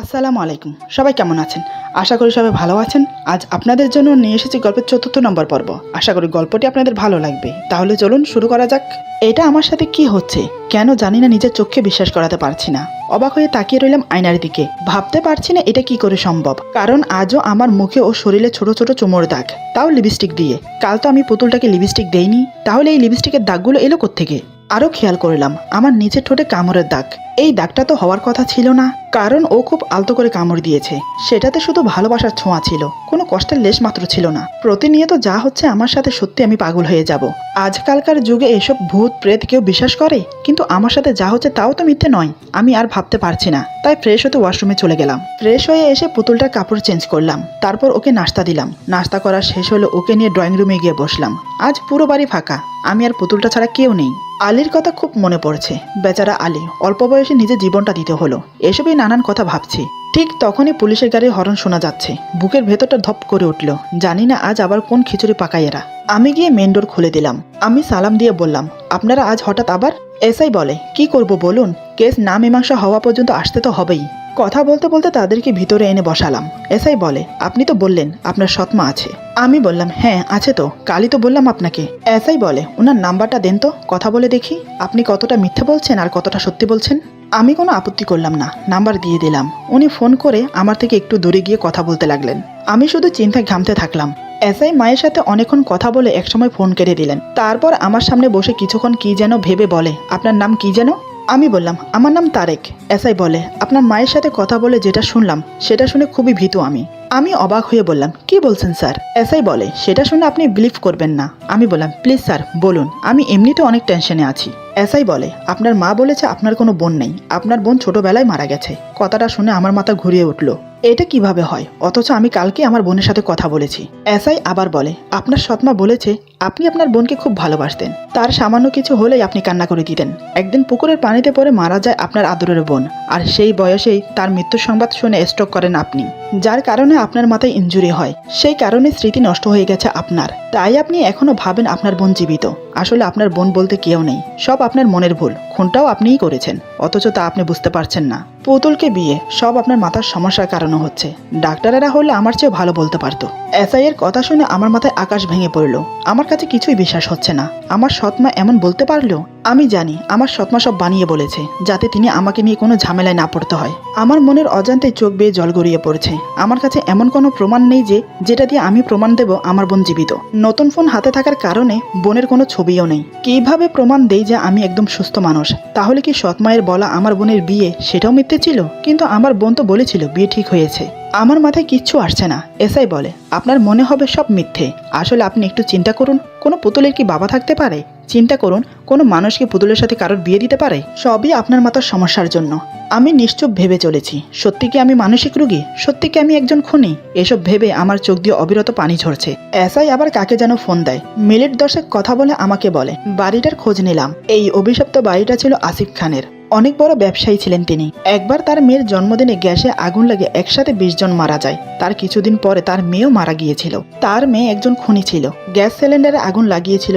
আসসালামু আলাইকুম। সবাই কেমন আছেন? আশা করি সবাই ভালো আছেন। আজ আপনাদের জন্য নিয়ে এসেছি গল্পের ৪র্থ নম্বর পর্ব। আশা করি গল্পটি আপনাদের ভালো লাগবে। তাহলে চলুন শুরু করা যাক। এটা আমার সাথে কি হচ্ছে কেন জানি না, নিজের চোখকে বিশ্বাস করাতে পারছি না। অবাক হয়ে তাকিয়ে রইলাম আয়নার দিকে। ভাবতে পারছি না এটা কি করে সম্ভব, কারণ আজও আমার মুখে ও শরীরে ছোট ছোট চুমোর দাগ, তাও লিপস্টিক দিয়ে। কাল তো আমি পুতুলটাকে লিপস্টিক দেইনি, তাহলে এই লিপস্টিকের দাগগুলো এলো কোত্থেকে? আরও খেয়াল করলাম আমার নিচের ঠোঁটে কামড়ের দাগ। এই দাগটা তো হওয়ার কথা ছিল না, কারণ ও খুব আলতো করে কামড় দিয়েছে। সেটাতে শুধু ভালোবাসার ছোঁয়া ছিল, কোনো কষ্টের লেশ মাত্র ছিল না। প্রতিনিয়ত যা হচ্ছে আমার সাথে, সত্যি আমি পাগল হয়ে যাব। আজকালকার যুগে এসব ভূত প্রেত কেউ বিশ্বাস করে, কিন্তু আমার সাথে যা হচ্ছে তাও তো মিথ্যে নয়। আমি আর ভাবতে পারছি না, তাই ফ্রেশ হতে ওয়াশরুমে চলে গেলাম। ফ্রেশ হয়ে এসে পুতুলটার কাপড় চেঞ্জ করলাম, তারপর ওকে নাস্তা দিলাম। নাস্তা করা শেষ হলে ওকে নিয়ে ড্রয়িং রুমে গিয়ে বসলাম। আজ পুরো বাড়ি ফাঁকা, আমি আর পুতুলটা ছাড়া কেউ নেই। আলীর কথা খুব মনে পড়ছে। বেচারা আলী, অল্প বয়সে নিজের জীবনটা দিতে হলো। এসবই নানান কথা ভাবছি। ঠিক তখনই পুলিশের গাড়ির হর্ন শোনা যাচ্ছে। বুকের ভেতরটা ধপ করে উঠল। জানি না আজ আবার কোন খিচুড়ি পাকায় এরা। আমি গিয়ে মেন ডোর খুলে দিলাম। আমি সালাম দিয়ে বললাম, আপনারা আজ হঠাৎ আবার? এসআই বলে, কি করব বলুন, কেস না মীমাংসা হওয়া পর্যন্ত আসতে তো হবেই। কথা বলতে বলতে তাদেরকে ভিতরে এনে বসালাম। এসআই বলে, আপনি তো বললেন আপনার সৎমা আছে। আমি বললাম, হ্যাঁ আছে তো, কালই তো বললাম আপনাকে। এসআই বলে, ওনার নাম্বারটা দেন তো, কথা বলে দেখি আপনি কতটা মিথ্যে বলছেন আর কতটা সত্যি বলছেন। আমি কোনো আপত্তি করলাম না, নাম্বার দিয়ে দিলাম। উনি ফোন করে আমার থেকে একটু দূরে গিয়ে কথা বলতে লাগলেন। আমি শুধু চিন্তায় ঘামতে থাকলাম। এসআই মায়ের সাথে অনেকক্ষণ কথা বলে একসময় ফোন কেটে দিলেন। তারপর আমার সামনে বসে কিছুক্ষণ কি যেন ভেবে বলে, আপনার নাম কি যেন? আমি বললাম, আমার নাম তারেক। এসআই বলে, আপনার মায়ের সাথে কথা বলে যেটা শুনলাম সেটা শুনে খুবই ভীতু আমি অবাক হয়ে বললাম, কি বলছেন স্যার? এসআই বলে, সেটা শুনে আপনি বিলিভ করবেন না। আমি বললাম, প্লিজ স্যার বলুন, আমি এমনিতে অনেক টেনশনে আছি। এসআই বলে, আপনার মা বলেছে আপনার কোনো বোন নেই, আপনার বোন ছোটবেলায় মারা গেছে। কথাটা শুনে আমার মাথা ঘুরিয়ে উঠল। এটা কিভাবে হয়, অথচ আমি কালকে আমার বোনের সাথে কথা বলেছি। এসআই আবার বলে, আপনার সৎমা বলেছে আপনি আপনার বোনকে খুব ভালোবাসতেন, তার সামান্য কিছু হলেই আপনি কান্না করে দিতেন। একদিন পুকুরের পানিতে পড়ে মারা যায় আপনার আদরের বোন, আর সেই বয়সেই তার মৃত্যুর সংবাদ শুনে স্ট্রোক করেন আপনি, যার কারণে আপনার মাথায় ইনজুরি হয়। সেই কারণে স্মৃতি নষ্ট হয়ে গেছে আপনার, তাই আপনি এখনো ভাবেন আপনার বোন জীবিত। আসলে আপনার বোন বলতে কেউ নেই, সব আপনার মনের ভুল। খুনটাও আপনিই করেছেন, অথচ তা আপনি বুঝতে পারছেন না। পুতুলকে বিয়ে সব আপনার মাথার সমস্যার কারণে হচ্ছে। ডাক্তারেরা হলে আমার চেয়ে ভালো বলতে পারতো। এসআই এর কথা শুনে আমার মাথায় আকাশ ভেঙে পড়ল। আমার কাছে কিছুই বিশ্বাস হচ্ছে না। আমার সৎমা এমন বলতে পারলো? আমি জানি আমার সৎমা সব বানিয়ে বলেছে, যাতে তিনি আমাকে নিয়ে কোনো ঝামেলায় না পড়তে হয়। আমার মনের অজান্তে চোখ বেয়ে জল গড়িয়ে পড়ছে। আমার কাছে এমন কোনো প্রমাণ নেই যেটা দিয়ে আমি প্রমাণ দেব আমার বোন জীবিত। নতুন ফোন হাতে থাকার কারণে বোনের কোনো ছবিও নেই। কিভাবে প্রমাণ দেই যে আমি একদম সুস্থ মানুষ? তাহলে কি সৎমায়ের বলা আমার বোনের বিয়ে সেটাও মিথ্যে ছিল? কিন্তু আমার বোন তো বলেছিল বিয়ে ঠিক হয়েছে। আমার মাথায় কিচ্ছু আসছে না। এসআই বলে, আপনার মনে হবে সব মিথ্যে। আসলে আপনি একটু চিন্তা করুন, কোনো পুতুলের কি বাবা থাকতে পারে? চিন্তা করুন, কোনো মানুষ কি পুতুলের সাথে কারোর বিয়ে দিতে পারে? সবই আপনার মাথার সমস্যার জন্য। আমি নিশ্চুপ ভেবে চলেছি, সত্যি কি আমি মানসিক রোগী? সত্যি কি আমি একজন খুনি? এসব ভেবে আমার চোখ দিয়ে অবিরত পানি ঝরছে। এসআই আবার কাকে যেন ফোন দেয়। মিনিট 10 কথা বলে আমাকে বলে, বাড়িটার খোঁজ নিলাম। এই অভিশপ্ত বাড়িটা ছিল আসিফ খানের। অনেক বড় ব্যবসায়ী ছিলেন তিনি। একবার তার মেয়ের জন্মদিনে গ্যাসে আগুন লাগে একসাথে 20 জন মারা যায়। তার কিছুদিন পরে তার মেয়েও মারা গিয়েছিল। তার মেয়ে একজন খুনি ছিল। গ্যাস সিলিন্ডারে আগুন লাগিয়েছিল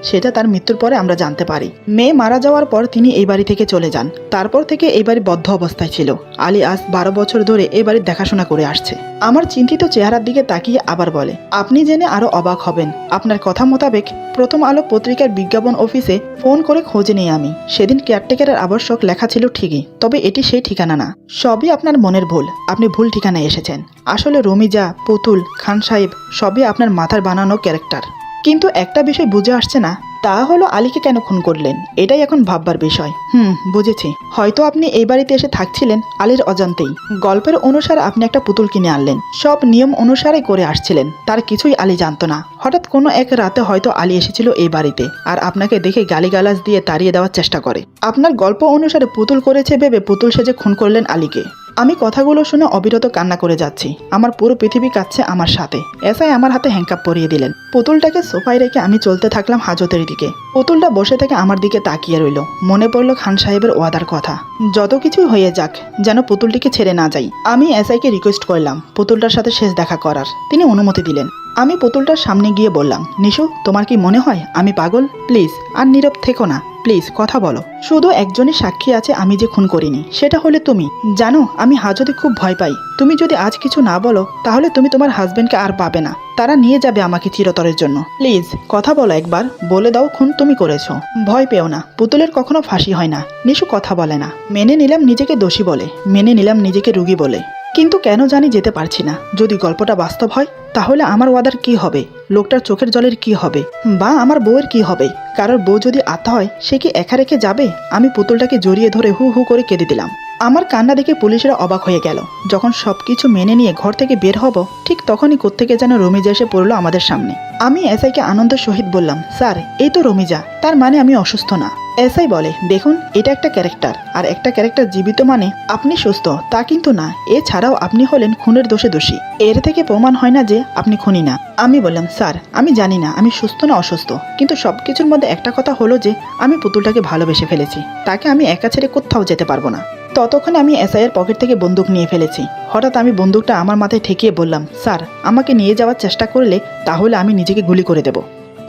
সেটা তার মৃত্যুর পরে আমরা জানতে পারি। মেয়ে মারা যাওয়ার পর তিনি এই বাড়ি থেকে চলে যান। তারপর থেকে এই বাড়ি বদ্ধ অবস্থায় ছিল। আলী আজ 12 বছর ধরে এই বাড়ির দেখাশোনা করে আসছে। আমার চিন্তিত চেহারার দিকে তাকিয়ে আবার বলে, আপনি জেনে আরো অবাক হবেন। আপনার কথা মোতাবেক প্রথম আলো পত্রিকার বিজ্ঞাপন অফিসে ফোন করে খোঁজ নিই আমি। সেদিন কেয়ারটেকারের আবশ্যক লেখা ছিল ঠিকই, তবে এটি সেই ঠিকানা না। সবই আপনার মনের ভুল, আপনি ভুল ঠিকানায় এসেছেন। আসলে রমিজা, পুতুল, খান সাহেব সবই আপনার মাথার বানানো ক্যারেক্টার। কিন্তু একটা বিষয় বুঝে আসছে না, তা হলো আলীকে কেন খুন করলেন? এটাই এখন ভাববার বিষয়। বুঝেছি, হয়তো আপনি এই বাড়িতে এসে থাকছিলেন আলীর অজান্তেই। গল্পের অনুসারে আপনি একটা পুতুল কিনে আনলেন, সব নিয়ম অনুসারে করে আসছিলেন। তার কিছুই আলী জানতো না। হঠাৎ কোনো এক রাতে হয়তো আলী এসেছিল এই বাড়িতে, আর আপনাকে দেখে গালিগালাজ দিয়ে তাড়িয়ে দেওয়ার চেষ্টা করে। আপনার গল্প অনুসারে পুতুল করেছে ভেবে পুতুল সেজে খুন করলেন আলীকে। আমি কথাগুলো শুনে অবিরত কান্না করে যাচ্ছি। আমার পুরো পৃথিবী কাঁদছে আমার সাথে। এসআই আমার হাতে হ্যান্ডকাপ পরিয়ে দিলেন। পুতুলটাকে সোফায় রেখে আমি চলতে থাকলাম হাজতের দিকে। পুতুলটা বসে থেকে আমার দিকে তাকিয়ে রইল। মনে পড়ল খান সাহেবের ওয়াদার কথা। যত কিছুই হয়ে যাক, যেন পুতুলটিকে ছেড়ে না যাই। আমি এসআইকে রিকোয়েস্ট করলাম পুতুলটার সাথে শেষ দেখা করার। তিনি অনুমতি দিলেন। আমি পুতুলটার সামনে গিয়ে বললাম, নিশু তোমার কি মনে হয় আমি পাগল? প্লিজ আর নীরব থেকো না, প্লিজ কথা বলো। শুধু একজনই সাক্ষী আছে আমি যে খুন করিনি, সেটা হলে তুমি। জানো আমি হাজতে খুব ভয় পাই। তুমি যদি আজ কিছু না বলো তাহলে তুমি তোমার হাজবেন্ডকে আর পাবে না, তারা নিয়ে যাবে আমাকে চিরতরের জন্য। প্লিজ কথা বলো, একবার বলে দাও খুন তুমি করেছো। ভয় পেও না, পুতুলের কখনো ফাঁসি হয় না। নিশু কথা বলে না। মেনে নিলাম নিজেকে দোষী বলে, মেনে নিলাম নিজেকে রুগী বলে, কিন্তু কেন জানি যেতে পারছি না। যদি গল্পটা বাস্তব হয় তাহলে আমার ওয়াদার কি হবে, লোকটার চোখের জলের কি হবে, বা আমার বউয়ের কি হবে? কারোর বউ যদি আত্মা হয় সে কি একা রেখে যাবে? আমি পুতুলটাকে জড়িয়ে ধরে হু হু করে কেঁদে দিলাম। আমার কান্না দেখে পুলিশরা অবাক হয়ে গেল। যখন সবকিছু মেনে নিয়ে ঘর থেকে বের হব ঠিক তখনই কোত্থেকে যেন রমিজা এসে পড়লো আমাদের সামনে। আমি এসআইকে আনন্দের সহিত বললাম, স্যার এই তো রমিজা, তার মানে আমি অসুস্থ না। এসআই বলে, দেখুন এটা একটা ক্যারেক্টার, আর একটা ক্যারেক্টার জীবিত মানে আপনি সুস্থ তা কিন্তু না। এছাড়াও আপনি হলেন খুনের দোষে দোষী, এর থেকে প্রমাণ হয় না যে আপনি খুনি না। আমি বললাম, স্যার আমি জানি না আমি সুস্থ না অসুস্থ, কিন্তু সবকিছুর মধ্যে একটা কথা হলো যে আমি পুতুলটাকে ভালোবেসে ফেলেছি, তাকে আমি একা ছেড়ে কোথাও যেতে পারবো না। ততক্ষণে আমি এসআইয়ের পকেট থেকে বন্দুক নিয়ে ফেলেছি। হঠাৎ আমি বন্দুকটা আমার মাথায় ঠেকিয়ে বললাম, স্যার আমাকে নিয়ে যাওয়ার চেষ্টা করলে তাহলে আমি নিজেকে গুলি করে দেব।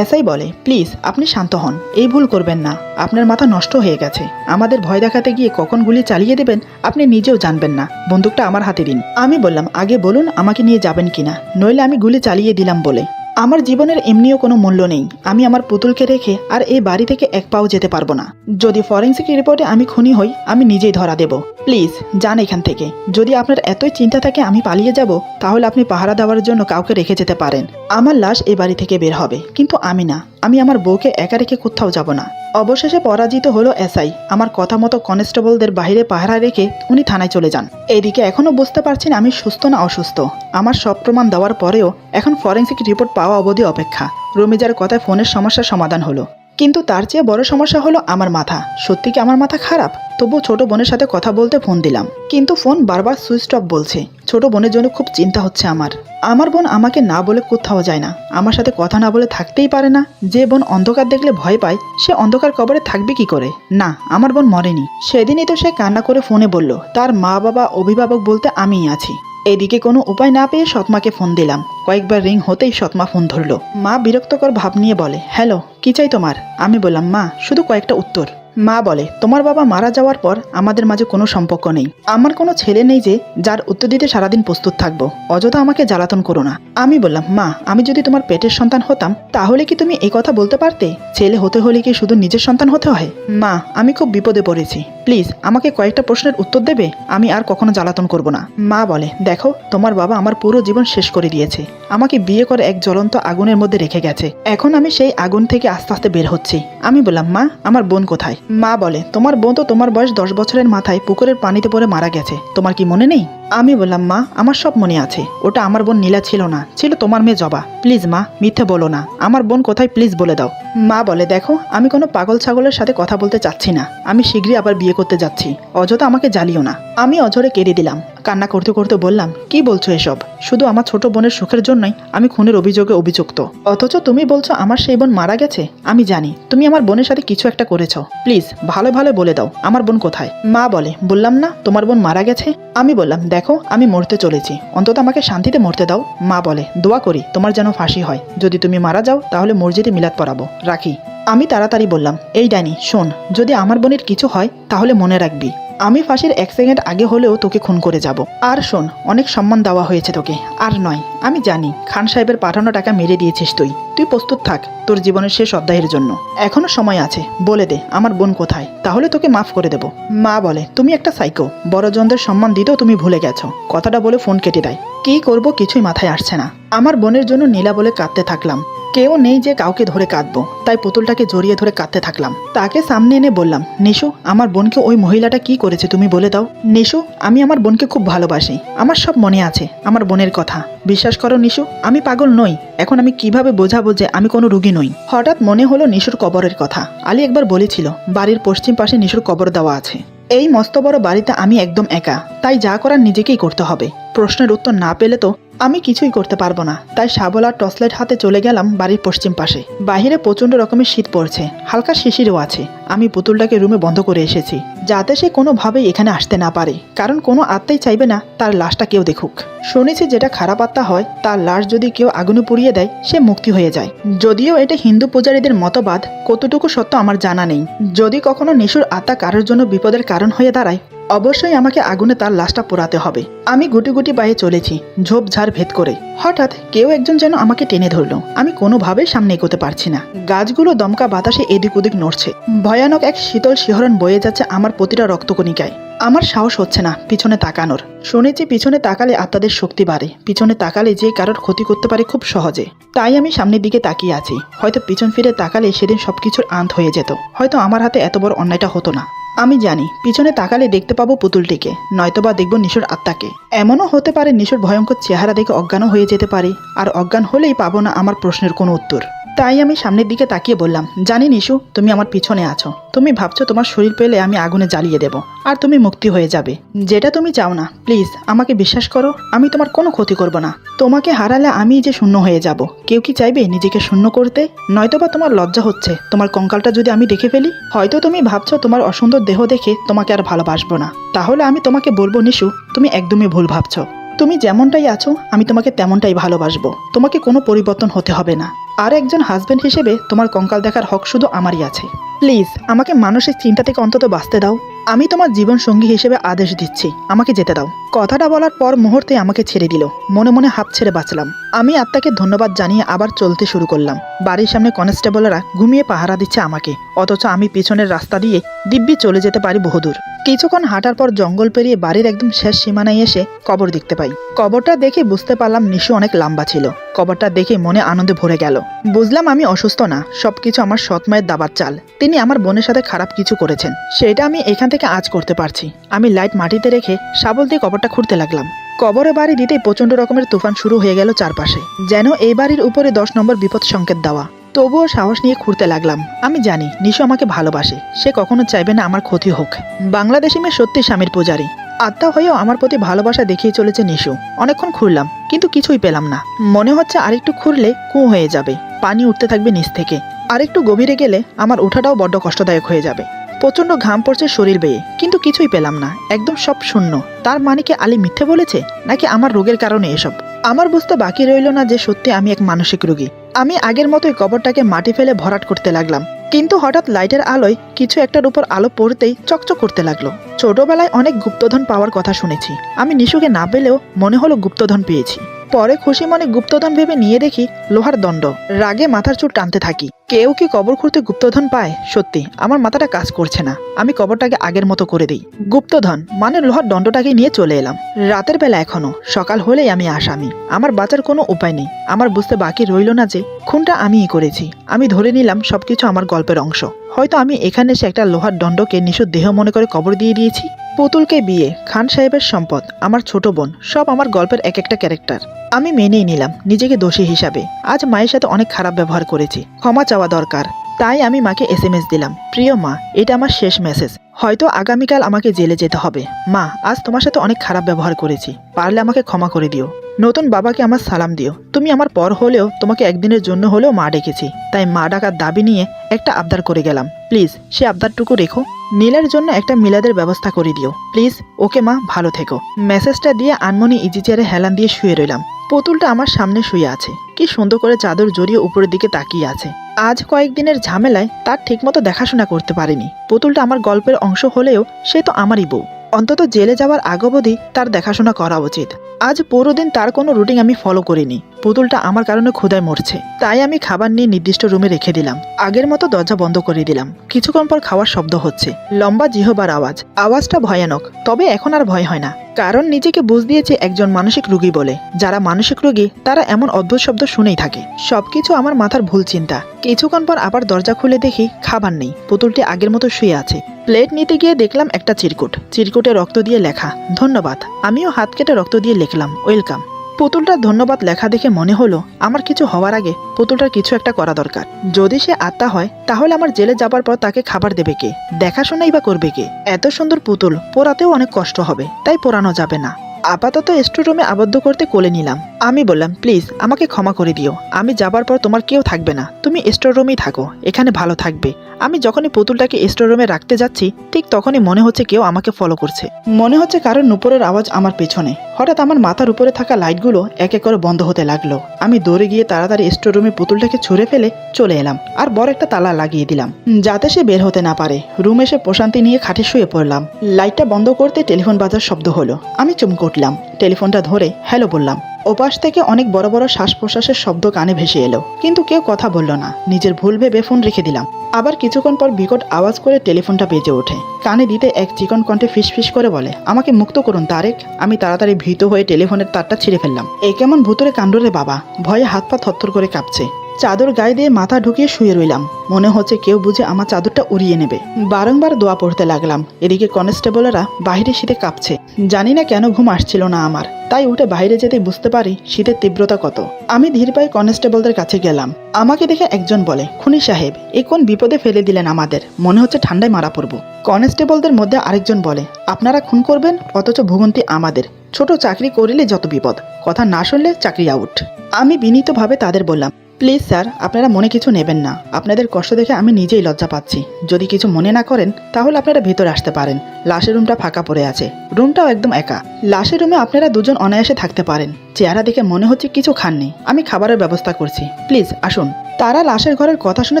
এসআই বলে, প্লিজ আপনি শান্ত হন, এই ভুল করবেন না, আপনার মাথা নষ্ট হয়ে গেছে। আমাদের ভয় দেখাতে গিয়ে কখন গুলি চালিয়ে দেবেন আপনি নিজেও জানবেন না, বন্দুকটা আমার হাতে দিন। আমি বললাম, আগে বলুন আমাকে নিয়ে যাবেন কিনা, নইলে আমি গুলি চালিয়ে দিলাম বলে। আমার জীবনের এমনিও কোনো মূল্য নেই, আমি আমার পুতুলকে রেখে আর এই বাড়ি থেকে এক পাও যেতে পারবো না। যদি ফরেন্সিক রিপোর্টে আমি খুনি হই আমি নিজেই ধরা দেব। প্লিজ যান এখান থেকে। যদি আপনার এতই চিন্তা থাকে আমি পালিয়ে যাব তাহলে আপনি পাহারা দেওয়ার জন্য কাউকে রেখে যেতে পারেন। আমার লাশ এই বাড়ি থেকে বের হবে, কিন্তু আমি না। আমি আমার বউকে একা রেখে কোথাও যাব না। অবশেষে পরাজিত হলো এসআই। আমার কথা মতো কনস্টেবলদের বাইরে পাহারা রেখে উনি থানায় চলে যান। এদিকে এখনো বুঝতে পারছি না আমি সুস্থ না অসুস্থ। আমার সব প্রমাণ দেওয়ার পরেও এখন ফরেন্সিক রিপোর্ট পাওয়া অবধি অপেক্ষা। রমিজার কথায় ফোনের সমস্যার সমাধান হলো, কিন্তু তার চেয়ে বড় সমস্যা হলো আমার মাথা। সত্যি কি আমার মাথা খারাপ? তবু ছোট বোনের সাথে কথা বলতে ফোন দিলাম, কিন্তু ফোন বারবার সুইচ অফ বলছে। ছোট বোনের জন্য খুব চিন্তা হচ্ছে আমার। আমার বোন আমাকে না বলে কোথাও যায় না, আমার সাথে কথা না বলে থাকতেই পারে না। যে বোন অন্ধকার দেখলে ভয় পায় সে অন্ধকার কবরে থাকবে কি করে? না, আমার বোন মরেনি। সেদিনই তো সে কান্না করে ফোনে বলল তার মা বাবা অভিভাবক বলতে আমিই আছি। এদিকে কোনো উপায় না পেয়ে সৎমাকে ফোন দিলাম। কয়েকবার রিং হতেই সৎমা ফোন ধরলো। মা বিরক্তকর ভাব নিয়ে বলে, হ্যালো কি চাই তোমার? আমি বললাম, মা শুধু কয়েকটা উত্তর। মা বলে, তোমার বাবা মারা যাওয়ার পর আমাদের মাঝে কোনো সম্পর্ক নেই। আমার কোনো ছেলে নেই যে যার উত্তর দিতে সারাদিন প্রস্তুত থাকবো। অযথা আমাকে জ্বালাতন করো না। আমি বললাম, মা আমি যদি তোমার পেটের সন্তান হতাম তাহলে কি তুমি এই কথা বলতে পারতে? ছেলে হতে হলে কি শুধু নিজের সন্তান হতে হয়? মা আমি খুব বিপদে পড়েছি, প্লিজ আমাকে কয়েকটা প্রশ্নের উত্তর দেবে, আমি আর কখনো জ্বালাতন করব না। মা বলে, দেখো তোমার বাবা আমার পুরো জীবন শেষ করে দিয়েছে, আমাকে বিয়ে করে এক জ্বলন্ত আগুনের মধ্যে রেখে গেছে। এখন আমি সেই আগুন থেকে আস্তে আস্তে বের হচ্ছি। আমি বললাম, মা আমার বোন কোথায়? মা বলে, তোমার বোন তো তোমার বয়স 10 বছরের মাথায় পুকুরের পানিতে পড়ে মারা গেছে, তোমার কি মনে নেই? আমি বললাম, মা আমার সব মনে আছে, ওটা আমার বোন নীলা ছিল না, ছিল তোমার মেয়ে জবা। প্লিজ মা মিথ্যে বলো না, আমার বোন কোথায় প্লিজ বলে দাও। মা বলে, দেখো আমি কোনো পাগল ছাগলের সাথে কথা বলতে চাচ্ছি না, আমি শীঘ্রই আবার বিয়ে করতে যাচ্ছি, অযথা আমাকে জ্বালিও না। আমি অঝরে কেঁদে দিলাম। কান্না করতে করতে বললাম, কি বলছো এসব? শুধু আমার ছোট বোনের সুখের জন্যই আমি খুনের অভিযোগে অভিযুক্ত, অথচ তুমি বলছো আমার সেই বোন মারা গেছে। আমি জানি তুমি আমার বোনের সাথে কিছু একটা করেছো, প্লিজ ভালো ভালো বলে দাও আমার বোন কোথায়? মা বলে, বললাম না তোমার বোন মারা গেছে। আমি বললাম, দেখো আমি মরতে চলেছি, অন্তত আমাকে শান্তিতে মরতে দাও। মা বলে, দোয়া করি তোমার যেন ফাঁসি হয়, যদি তুমি মারা যাও তাহলে মসজিদে মিলাদ পড়াবো, রাখি। আমি তাড়াতাড়ি বললাম, এই ডাইনি শোন, যদি আমার বোনের কিছু হয় তাহলে মনে রাখবি আমি ফাঁসির 1 সেকেন্ড আগে হলেও তোকে খুন করে যাব। আর শোন, অনেক সম্মান দেওয়া হয়েছে তোকে, আর নয়। আমি জানি খান সাহেবের পাঠানো টাকা মেরে দিয়েছিস তুই প্রস্তুত থাক তোর জীবনের শেষ অধ্যায়ের জন্য। এখনো সময় আছে, বলে দে আমার বোন কোথায়, তাহলে তোকে মাফ করে দেব। মা বলে, তুমি একটা সাইকো, বড়জনদের সম্মান দিতেও তুমি ভুলে গেছো। কথাটা বলে ফোন কেটে দেয়। কি করব কিছুই মাথায় আসছে না। আমার বোনের জন্য নীলা বলে কাঁদতে থাকলাম। কেউ নেই যে কাউকে ধরে কাঁদবো, তাই পুতুলটাকে জড়িয়ে ধরে কাঁদতে থাকলাম। তাকে সামনে এনে বললাম, নিশু আমার বোনকে ওই মহিলাটা কি করেছে তুমি বলে দাও। নিশু আমি আমার বোনকে খুব ভালোবাসি, আমার সব মনে আছে আমার বোনের কথা। বিশ্বাস করো নিশু, আমি পাগল নই। এখন আমি কিভাবে বোঝাবো যে আমি কোনো রুগী নই? হঠাৎ মনে হলো নিশুর কবরের কথা। আলী একবার বলেছিল বাড়ির পশ্চিম পাশে নিশুর কবর দেওয়া আছে। এই মস্ত বড় বাড়িতে আমি একদম একা, তাই যা করার নিজেকেই করতে হবে। প্রশ্নের উত্তর না পেলে তো আমি কিছুই করতে পারবো না। তাই শাবল আর টর্চলাইট হাতে চলে গেলাম বাড়ির পশ্চিম পাশে। বাইরে প্রচণ্ড রকমের শীত পড়ছে, হালকা শিশিরও আছে। আমি পুতুলটাকে রুমে বন্ধ করে এসেছি, যাতে সে কোনোভাবেই এখানে আসতে না পারে, কারণ কোনো আত্মাই চাইবে না তার লাশটা কেউ দেখুক। শুনেছি যেটা খারাপ আত্মা হয় তার লাশ যদি কেউ আগুনে পুড়িয়ে দেয় সে মুক্তি হয়ে যায়। যদিও এটা হিন্দু পূজারীদের মতবাদ, কতটুকু সত্য আমার জানা নেই। যদি কখনো নিশুর আত্মা কারোর জন্য বিপদের কারণ হয়ে দাঁড়ায়, অবশ্যই আমাকে আগুনে তার লাশটা পোড়াতে হবে। আমি গুটি গুটি পায়ে চলেছি, ঝোপঝাড় ভেদ করে। হঠাৎ কেউ একজন যেন আমাকে টেনে ধরলো। আমি কোনোভাবেই সামনে এগোতে পারছি না। গাছগুলো দমকা বাতাসে এদিক ওদিক নড়ছে। ভয়ানক এক শীতল শিহরণ বয়ে যাচ্ছে আমার প্রতিটা রক্তকণিকায়। আমার সাহস হচ্ছে না পিছনে তাকানোর। শুনেছি পিছনে তাকালে আত্মাদের শক্তি বাড়ে, পিছনে তাকালে যে কারোর ক্ষতি করতে পারে খুব সহজে। তাই আমি সামনের দিকে তাকিয়ে আছি। হয়তো পিছন ফিরে তাকালে সেদিন সবকিছুর আন্ত হয়ে যেত, হয়তো আমার হাতে এত বড় অন্যায়টা হতো না। আমি জানি পিছনে তাকালে দেখতে পাবো পুতুলটিকে, নয়তোবা দেখব নিশুর আত্মাকে। এমনও হতে পারে নিশুর ভয়ঙ্কর চেহারা দেখে অজ্ঞানও হয়ে যেতে পারে, আর অজ্ঞান হলেই পাবো না আমার প্রশ্নের কোনো উত্তর। তাই আমি সামনের দিকে তাকিয়ে বললাম, জানি নিশু, তুমি আমার পিছনে আছো। তুমি ভাবছো তোমার শরীর পেলে আমি আগুনে জ্বালিয়ে দেব আর তুমি মুক্তি হয়ে যাবে। যেটা তুমি চাও না। প্লিজ আমাকে বিশ্বাস করো, আমি তোমার কোনো ক্ষতি করব না। তোমাকে হারালে আমি যে শূন্য হয়ে যাব। কেউ কি চাইবে নিজেকে শূন্য করতে? নয়তোবা তোমার লজ্জা হচ্ছে তোমার কঙ্কালটা যদি আমি দেখে ফেলি? হয়তো তুমি ভাবছো তোমার অসুন্দর দেহ দেখে তোমাকে আর ভালোবাসবো না। তাহলে আমি তোমাকে বলবো, নিশু, তুমি একদমই ভুল ভাবছো। তুমি যেমনটাই আছো আমি তোমাকে তেমনটাই ভালোবাসবো। তোমাকে কোনো পরিবর্তন হতে হবে না। আর একজন হাজবেন্ড হিসেবে তোমার কঙ্কাল দেখার হক শুধু আমারই আছে। প্লিজ আমাকে মানসিক চিন্তা থেকে অন্তত বাঁচতে দাও। আমি তোমার জীবন সঙ্গী হিসেবে আদেশ দিচ্ছি, আমাকে যেতে দাও। কথাটা বলার পর মুহূর্তে আমাকে ছেড়ে দিল। মনে মনে হাঁপ ছেড়ে বাঁচলাম। আমি আত্মাকে ধন্যবাদ জানিয়ে আবার চলতে শুরু করলাম। বাড়ির সামনে কনস্টেবলরা ঘুমিয়ে পাহারা দিচ্ছে আমাকে, অথচ আমি পিছনের রাস্তা দিয়ে দিব্যি চলে যেতে পারি বহুদূর। কিছুক্ষণ হাঁটার পর জঙ্গল পেরিয়ে বাড়ির একদম শেষ সীমানায় এসে কবর দেখতে পাই। কবরটা দেখে বুঝতে পারলাম নিশু অনেক লম্বা ছিল। কবরটা দেখে মনে আনন্দে ভরে গেল। বুঝলাম আমি অসুস্থ না, সবকিছু আমার সৎ মায়ের দাবার চাল। তিনি আমার বোনের সাথে খারাপ কিছু করেছেন, সেটা আমি এখান থেকে আজ করতে পারছি। আমি লাইট মাটিতে রেখে শাবল দিয়ে কবরটা খুঁড়তে লাগলাম। কবরে বাড়ি দিতেই প্রচন্ড রকমের তুফান শুরু হয়ে গেল চারপাশে, যেন এই বাড়ির উপরে 10 নম্বর বিপদ সংকেত দেওয়া। তবুও সাহস নিয়ে খুঁড়তে লাগলাম। আমি জানি নিশু আমাকে ভালোবাসে, সে কখনো চাইবে না আমার ক্ষতি হোক। বাংলাদেশি মেয়ে সত্যি স্বামীর পূজারী। আত্মা হয়েও আমার প্রতি ভালোবাসা দেখিয়ে চলেছে নিশু। অনেকক্ষণ খুঁড়লাম কিন্তু কিছুই পেলাম না। মনে হচ্ছে আরেকটু খুঁড়লে কুঁ হয়ে যাবে, পানি উঠতে থাকবে নিচ থেকে। আরেকটু গভীরে গেলে আমার ওঠাটাও বড্ড কষ্টদায়ক হয়ে যাবে। প্রচন্ড ঘাম পড়ছে শরীর বেয়ে, কিন্তু কিছুই পেলাম না। একদম সব শূন্য। তার মানে কি আলী মিথ্যে বলেছে, নাকি আমার রোগের কারণে এসব? আমার বুঝতে বাকি রইল না যে সত্যি আমি এক মানসিক রোগী। আমি আগের মতোই কবরটাকে মাটি ফেলে ভরাট করতে লাগলাম। কিন্তু হঠাৎ লাইটের আলোয় কিছু একটার উপর আলো পড়তেই চকচক করতে লাগলো। ছোটবেলায় অনেক গুপ্তধন পাওয়ার কথা শুনেছি। আমি নিশুকে না পেলেও মনে হলো গুপ্তধন পেয়েছি। পরে খুশি মনে গুপ্তধন ভেবে নিয়ে দেখি লোহার দণ্ড। রাগে মাথার চুল টানতে থাকি। কেউ কি কবর খুঁড়তে গুপ্তধন পায়? সত্যি আমার মাথাটা কাজ করছে না। আমি কবরটাকে আগের মতো করে দিই। গুপ্তধন মানে লোহার দণ্ডটাকে নিয়ে চলে এলাম। রাতের বেলা এখনো, সকাল হলেই আমি আসামি। আমার বাঁচার কোনো উপায় নেই। আমার বুঝতে বাকি রইল না যে খুনটা আমিই করেছি। আমি ধরে নিলাম সবকিছু আমার গল্পের অংশ। হয়তো আমি এখানে এসে একটা লোহার দণ্ডকে নিশুর দেহ মনে করে কবর দিয়ে দিয়েছি। পুতুলকে বিয়ে, খান সাহেবের সম্পদ, আমার ছোট বোন, সব আমার গল্পের এক একটা ক্যারেক্টার। আমি মেনেই নিলাম নিজেকে দোষী হিসাবে। আজ মায়ের সাথে অনেক খারাপ ব্যবহার করেছি, ক্ষমা চাওয়া দরকার। তাই আমি মাকে SMS দিলাম, প্রিয় মা, এটা আমার শেষ মেসেজ। হয়তো আগামীকাল আমাকে জেলে যেতে হবে। মা, আজ তোমার সাথে অনেক খারাপ ব্যবহার করেছি, পারলে আমাকে ক্ষমা করে দিও। নতুন বাবাকে আমার সালাম দিও। তুমি আমার পর হলেও তোমাকে একদিনের জন্য হলেও মা ডেকেছি, তাই মা ডাকার দাবি নিয়ে একটা আবদার করে গেলাম। প্লিজ সে আবদারটুকু রেখো। নীলের জন্য একটা মিলাদের ব্যবস্থা করে দিও প্লিজ। ওকে মা, ভালো থেকো। মেসেজটা দিয়ে আনমনি ইজি চেয়ারে হেলান দিয়ে শুয়ে রইলাম। পুতুলটা আমার সামনে শুয়ে আছে, কি সুন্দর করে চাদর জড়িয়ে উপরের দিকে তাকিয়ে আছে। আজ কয়েকদিনের ঝামেলায় তার ঠিকমতো দেখাশোনা করতে পারিনি। পুতুলটা আমার গল্পের অংশ হলেও সে তো আমারই বউ। অন্তত জেলে যাওয়ার আগ অবধি তার দেখাশোনা করা উচিত। আজ পুরো দিন তার কোনো রুটিন আমি ফলো করিনি। পুতুলটা আমার কারণে ক্ষুধায় মরছে, তাই আমি খাবার নিয়ে নির্দিষ্ট রুমে রেখে দিলাম। আগের মতো দরজা বন্ধ করে দিলাম। কিছুক্ষণ পর খাওয়ার শব্দ হচ্ছে, লম্বা জিহবার আওয়াজ। আওয়াজটা ভয়ানক, তবে এখন আর ভয় হয় না, কারণ নিজেকে বুঝ দিয়েছে একজন মানসিক রোগী বলে। যারা মানসিক রোগী তারা এমন অদ্ভুত শব্দ শুনেই থাকে। সবকিছু আমার মাথার ভুল চিন্তা। কিছুক্ষণ পর আবার দরজা খুলে দেখি খাবার নেই। পুতুলটি আগের মতো শুয়ে আছে। প্লেট নিতে গিয়ে দেখলাম একটা চিরকুট। চিরকুটে রক্ত দিয়ে লেখা ধন্যবাদ। আমিও হাত কেটে রক্ত দিয়ে লিখলাম ওয়েলকাম। পুতুলটার ধন্যবাদ লেখা দেখে মনে হলো আমার কিছু হওয়ার আগে পুতুলটার কিছু একটা করা দরকার। যদি সে আত্মা হয় তাহলে আমার জেলে যাবার পর তাকে খাবার দেবে কে, দেখাশোনাই বা করবে কে? এত সুন্দর পুতুল পোড়াতেও অনেক কষ্ট হবে, তাই পোড়ানো যাবে না। আপাতত স্টোর রুমে আবদ্ধ করতে কোলে নিলাম। আমি বললাম, প্লিজ আমাকে ক্ষমা করে দিও, আমি যাবার পর তোমার কেউ থাকবে না, তুমি স্টোর রুমেই থাকো, এখানে ভালো থাকবে। আমি যখনই পুতুলটাকে স্টোর রুমে রাখতে যাচ্ছি ঠিক তখনই মনে হচ্ছে কেউ আমাকে ফলো করছে, মনে হচ্ছে কারোর নুপুরের আওয়াজ আমার পেছনে। হঠাৎ আমার মাথার উপরে থাকা লাইটগুলো এক এক করে বন্ধ হতে লাগলো। আমি দৌড়ে গিয়ে তাড়াতাড়ি স্টোর রুমে পুতুলটাকে ছুঁড়ে ফেলে চলে এলাম আর বড় একটা তালা লাগিয়ে দিলাম যাতে সে বের হতে না পারে। রুমে এসে প্রশান্তি নিয়ে খাটে শুয়ে পড়লাম। লাইটটা বন্ধ করতে টেলিফোন বাজার শব্দ হলো। আমি চমকে উঠলাম, টেলিফোনটা ধরে হ্যালো বললাম। ওপাশ থেকে অনেক বড় বড় শ্বাস প্রশ্বাসের শব্দ কানে ভেসে এলো, কিন্তু কেউ কথা বলল না। নিজের ভুল ভেবে ফোন রেখে দিলাম। আবার কিছুক্ষণ পর বিকট আওয়াজ করে টেলিফোনটা বেজে ওঠে। কানে দিতে এক চিকন কণ্ঠে ফিস করে বলে, আমাকে মুক্ত করুন তারেক। আমি তাড়াতাড়ি ভীত হয়ে টেলিফোনের তারটা ছিঁড়ে ফেললাম। এই কেমন ভুতুরে কাণ্ড রে বাবা! ভয়ে হাত পা থরথর করে কাঁপছে। চাদর গায়ে দিয়ে মাথা ঢুকিয়ে শুয়ে রইলাম। মনে হচ্ছে কেউ বুঝে আমার চাদরটা উড়িয়ে নেবে। বারংবার দোয়া পড়তে লাগলাম। এদিকে কনস্টেবলরা বাইরে শীতে কাঁপছে। জানি না কেন ঘুম আসছিল না আমার, তাই উঠে বাইরে যেতে বুঝতে পারি শীতের তীব্রতা কত। আমি ধীর পায়ে কনস্টেবলদের কাছে গেলাম। আমাকে দেখে একজন বলে, খুনি সাহেব, এ কোন বিপদে ফেলে দিলেন আমাদের, মনে হচ্ছে ঠান্ডায় মারা পড়ব। কনস্টেবলদের মধ্যে আরেকজন বলে, আপনারা খুন করবেন অথচ ভুগন্তি আমাদের, ছোট চাকরি করলে যত বিপদ, কথা না শুনলে চাকরি আউট। আমি বিনীতভাবে তাদের বললাম, প্লিজ স্যার, আপনারা মনে কিছু নেবেন না, আপনাদের কষ্ট দেখে আমি নিজেই লজ্জা পাচ্ছি। যদি কিছু মনে না করেন তাহলে আপনারা ভেতরে আসতে পারেন। লাশের রুমটা ফাঁকা পড়ে আছে, রুমটাও একদম একা। লাশের রুমে আপনারা দুজন অনায়াসে থাকতে পারেন। চেহারা দেখে মনে হচ্ছে কিছু খাননি, আমি খাবারের ব্যবস্থা করছি, প্লিজ আসুন। তারা লাশের ঘরের কথা শুনে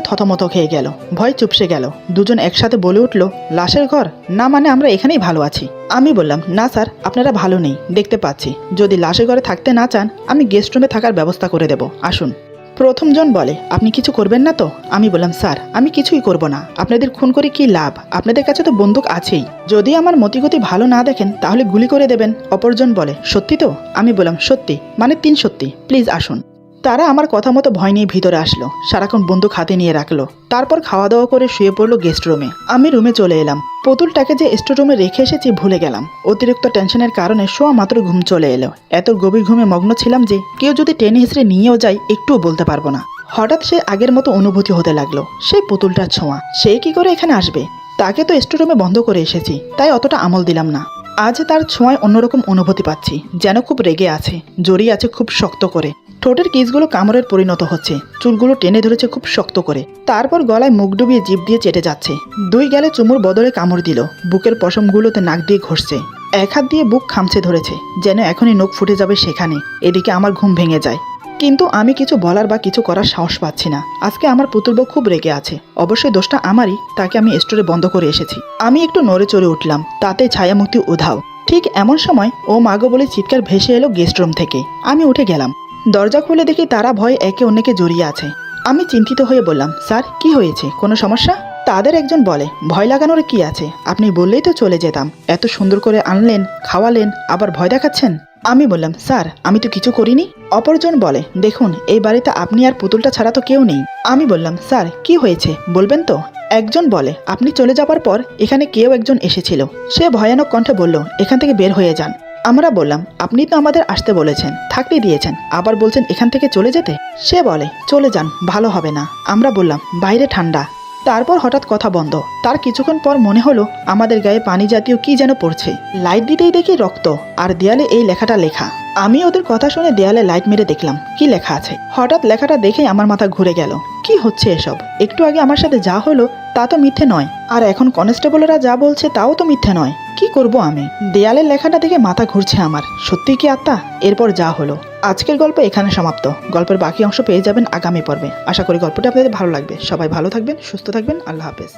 থতমত খেয়ে গেল, ভয় চুপসে গেল। দুজন একসাথে বলে উঠল, লাশের ঘর না, মানে আমরা এখানেই ভালো আছি। আমি বললাম, না স্যার, আপনারা ভালো নেই দেখতে পাচ্ছি। যদি লাশের ঘরে থাকতে না চান আমি গেস্ট রুমে থাকার ব্যবস্থা করে দেব, আসুন। প্রথমজন বলে, আপনি কিছু করবেন না তো? আমি বললাম, স্যার আমি কিছুই করব না, আপনাদের খুন করে কি লাভ, আপনাদের কাছে তো বন্দুক আছেই, যদি আমার মতিগতি ভালো না দেখেন তাহলে গুলি করে দেবেন। অপরজন বলে, সত্যি তো? আমি বললাম, সত্যি, মানে 3 সত্যি, প্লিজ আসুন। তারা আমার কথা মতো ভয় নিয়ে ভিতরে আসলো, সারাক্ষণ বন্দুক হাতে নিয়ে রাখলো। তারপর খাওয়া দাওয়া করে শুয়ে পড়লো গেস্ট রুমে। আমি রুমে চলে এলাম। পুতুলটাকে যে স্টোর রুমে রেখে এসেছি ভুলে গেলাম। অতিরিক্ত টেনশনের কারণে শোয়া মাত্র ঘুম চলে এলো। এত গভীর ঘুমে মগ্ন ছিলাম যে কেউ যদি টেনে হিসড়ে নিয়েও যায় একটুও বলতে পারবো না। হঠাৎ সে আগের মতো অনুভূতি হতে লাগলো, সেই পুতুলটার ছোঁয়া। সে কি করে এখানে আসবে? তাকে তো স্টোর রুমে বন্ধ করে এসেছি, তাই অতটা আমল দিলাম না। আজ তার ছোঁয়ায় অন্যরকম অনুভূতি পাচ্ছি, যেন খুব রেগে আছে, জড়িয়ে আছে খুব শক্ত করে। ঠোঁটের কিসগুলো কামড়ের পরিণত হচ্ছে, চুলগুলো টেনে ধরেছে খুব শক্ত করে। তারপর গলায় মুখ ডুবিয়ে জিভ দিয়ে চেটে যাচ্ছে। 2 গালে চুমুর বদলে কামড় দিল। বুকের পশমগুলোতে নাক দিয়ে ঘষছে। এক হাত দিয়ে বুক খামছে ধরেছে, যেন এখনই নখ ফুটে যাবে সেখানে। এদিকে আমার ঘুম ভেঙে যায়, কিন্তু আমি কিছু বলার বা কিছু করার সাহস পাচ্ছি না। আজকে আমার পুতুল বউ খুব রেগে আছে, অবশ্যই দোষটা আমারই, তাকে আমি স্টোরে বন্ধ করে এসেছি। আমি একটু নড়ে চড়ে উঠলাম, তাতে ছায়ামুক্তি উধাও। ঠিক এমন সময় ও মাগো বলে চিৎকার ভেসে এলো গেস্ট রুম থেকে। আমি উঠে গেলাম। দরজা খুলে দেখি তারা ভয়ে একে অন্যকে জড়িয়ে আছে। আমি চিন্তিত হয়ে বললাম, স্যার কি হয়েছে, কোনো সমস্যা? তাদের একজন বলে, ভয় লাগানোর কি আছে, আপনি বললেই তো চলে যেতাম, এত সুন্দর করে আনলেন, খাওয়ালেন, আবার ভয় দেখাচ্ছেন। আমি বললাম, স্যার আমি তো কিছু করিনি। অপরজন বলে, দেখুন এই বাড়িতে আপনি আর পুতুলটা ছাড়া তো কেউ নেই। আমি বললাম, স্যার কি হয়েছে বলবেন তো? একজন বলে, আপনি চলে যাবার পর এখানে কেউ একজন এসেছিল, সে ভয়ানক কণ্ঠে বলল, এখান থেকে বের হয়ে যান। আমরা বললাম, আপনি তো আমাদের আসতে বলেছেন, থাকতে দিয়েছেন, আবার বলছেন এখান থেকে চলে যেতে। সে বলে, চলে যান, ভালো হবে না। আমরা বললাম, বাইরে ঠান্ডা। তারপর হঠাৎ কথা বন্ধ। তার কিছুক্ষণ পর মনে হলো আমাদের গায়ে পানি জাতীয় কি যেন পড়ছে। লাইট দিতেই দেখি রক্ত, আর দেয়ালে এই লেখাটা লেখা। আমি ওদের কথা শুনে দেয়ালে লাইট মেরে দেখলাম কি লেখা আছে। হঠাৎ লেখাটা দেখেই আমার মাথা ঘুরে গেল। কি হচ্ছে এসব? একটু আগে আমার সাথে যা হলো তা তো মিথ্যে নয়, আর এখন কনস্টেবলরা যা বলছে তাও তো মিথ্যে নয়। কি করব আমি? দেয়ালের লেখাটা দেখে মাথা ঘুরছে আমার। সত্যি কি আত্মা? এরপর যা হলো। আজকের গল্প এখানে সমাপ্ত। গল্পের বাকি অংশ পেয়ে যাবেন আগামী পর্বে। আশা করি গল্পটি আপনাদের ভালো লাগবে। সবাই ভালো থাকবেন, সুস্থ থাকবেন। আল্লাহ হাফেজ।